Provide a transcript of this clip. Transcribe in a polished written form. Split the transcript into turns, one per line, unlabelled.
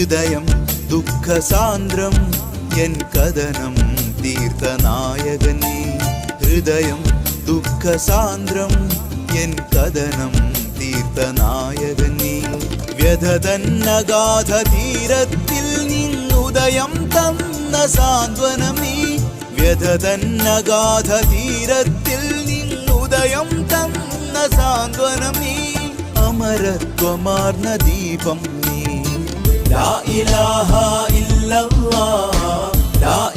ഹൃദയം ദുഃഖസാന്ദ്രം എൻ കഥനം തീർത്ത നായകൻ നീ. ഹൃദയം ദുഃഖസാന്ദ്രം എൻ കഥനം തീർത്ത നായകൻ നീ. വ്യഥതന്നഗാധ തീരത്തിൽ നിന്നുദയം തന്ന സാന്ത്വനം നീ. വ്യഥതന്നഗാധ തീരത്തിൽ നിന്നുദയം തന്ന സാന്ത്വനം നീ. അമരത്വമാർന്ന ദീപം നീ. ലാ ഇലാഹ ഇല്ലല്ലാഹ്, ലാ